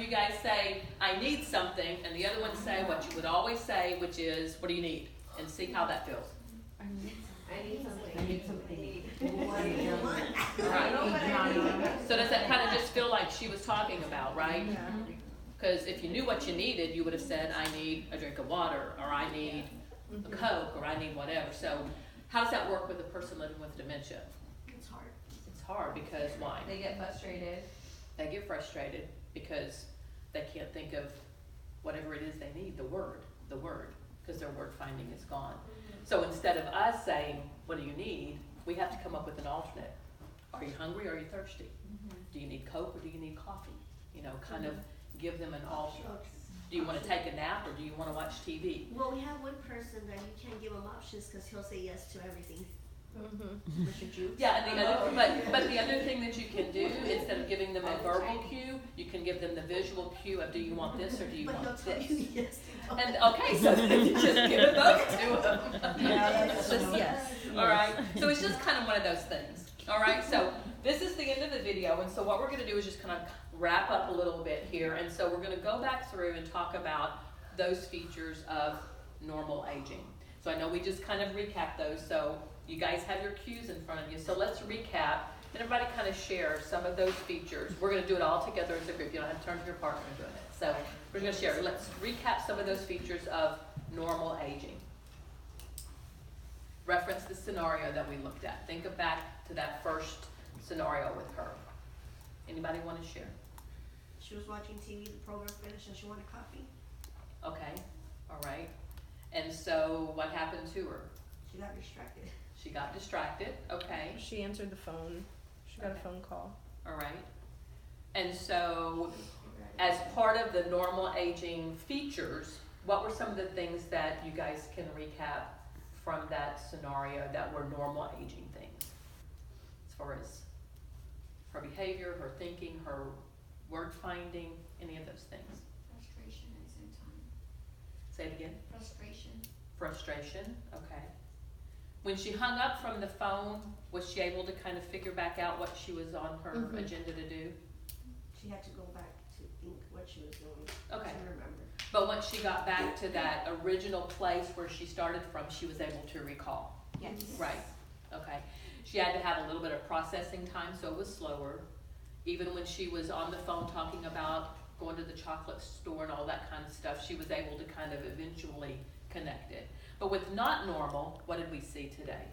of you guys say, I need something, and the other one say what you would always say, which is, what do you need? And see how that feels. I need something. I need something. Right. So does that kind of just feel like she was talking about, right? Yeah. Because if you knew what you needed, you would have said, I need a drink of water, or I need a Coke, or I need whatever. So how does that work with a person living with dementia? It's hard. It's hard because why? They get frustrated. They get frustrated because they can't think of whatever it is they need, the word, because their word finding is gone. So instead of us saying, what do you need? We have to come up with an alternate. Are you hungry or are you thirsty? Do you need Coke or do you need coffee? You know, kind of give them an alternate. Do you want to take a nap or do you want to watch TV? Well, we have one person that you can't give him options because he'll say yes to everything. Mr. Juice. Yeah, and the other, but the other thing that you can do, instead of giving them a verbal cue, you can give them the visual cue of, do you want this or do you But he'll want tell this? you yes. And okay, so then you just give it both to them. Yeah, that's just yes. All right, so it's just kind of one of those things. All right, so this is the end of the video, and so what we're going to do is just kind of wrap up a little bit here, and so we're going to go back through and talk about those features of normal aging. So I know we just kind of recapped those, so you guys have your cues in front of you, so let's recap, and everybody kind of share some of those features. We're going to do it all together as a group. You don't have to turn to your partner doing it. So we're going to share. Let's recap some of those features of normal aging. Reference the scenario that we looked at. Think back to that first scenario with her. Anybody want to share? She was watching TV, the program finished, and she wanted coffee. Okay, all right. And so what happened to her? She got distracted. She got distracted, okay, She answered the phone. She got a phone call. all right. And so as part of the normal aging features, what were some of the things that you guys can recap from that scenario that were normal aging things? As far as her behavior, her thinking, her word finding, any of those things? Frustration at the same time. Say it again. Frustration. Frustration, okay. When she hung up from the phone, was she able to kind of figure back out what she was on her agenda to do? She had to go back to think what she was doing. Okay. To remember. But once she got back to that original place where she started from, she was able to recall. Yes. Right, okay. She had to have a little bit of processing time, so it was slower. Even when she was on the phone talking about going to the chocolate store and all that kind of stuff, she was able to kind of eventually connect it. But with not normal, what did we see today?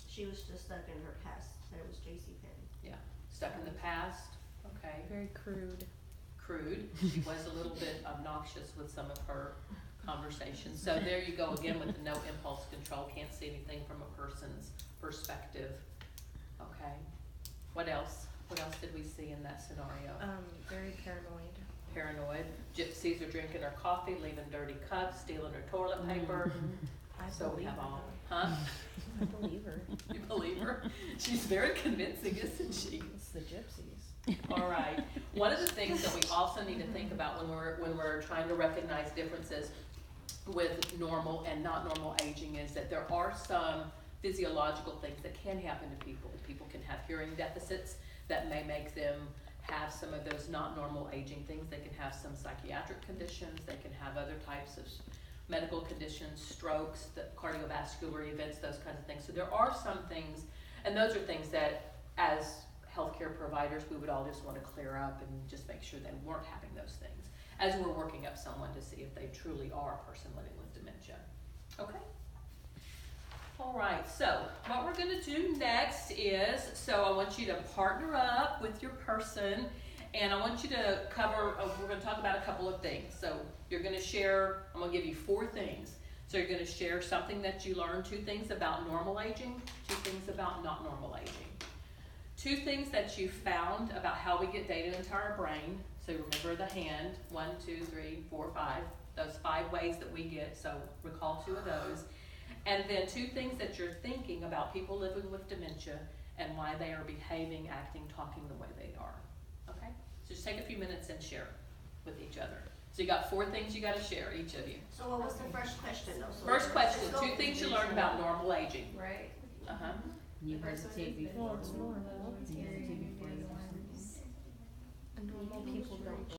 She was just stuck in her past. That it was JCPenney. Yeah, stuck in the past, okay. Very crude. Crude. She was a little bit obnoxious with some of her conversations. So there you go again with the no impulse control. Can't see anything from a person's perspective. Okay. What else? What else did we see in that scenario? Very paranoid. Paranoid. Gypsies are drinking her coffee, leaving dirty cups, stealing her toilet paper. I So we believe have her. all, huh? I believe her. You believe her? She's very convincing, isn't she? It's the gypsies. All right. One of the things that we also need to think about when we're trying to recognize differences with normal and not normal aging is that there are some physiological things that can happen to people. People can have hearing deficits that may make them have some of those not normal aging things. They can have some psychiatric conditions. They can have other types of medical conditions, strokes, the cardiovascular events, those kinds of things. So there are some things, and those are things that as healthcare providers, we would all just want to clear up and just make sure they weren't having those things as we're working up someone to see if they truly are a person living with dementia. Okay? All right, so what we're going to do next is, so I want you to partner up with your person, and I want you to cover, we're going to talk about a couple of things. So you're going to share, I'm going to give you 4 things. So you're going to share something that you learned, 2 things about normal aging, 2 things about not normal aging. 2 things that you found about how we get data into our brain. So remember the hand, 1, 2, 3, 4, 5, those 5 ways that we get, so recall 2 of those. And then 2 things that you're thinking about people living with dementia and why they are behaving, acting, talking the way they are. Okay? So just take a few minutes and share with each other. So you got 4 things you got to share, each of you. So what was the first question though? So First question, let's go. 2 things you learned about normal aging. Right. Uh-huh. You hesitate before. Well, it's normal. You hesitate before you do something. Normal people don't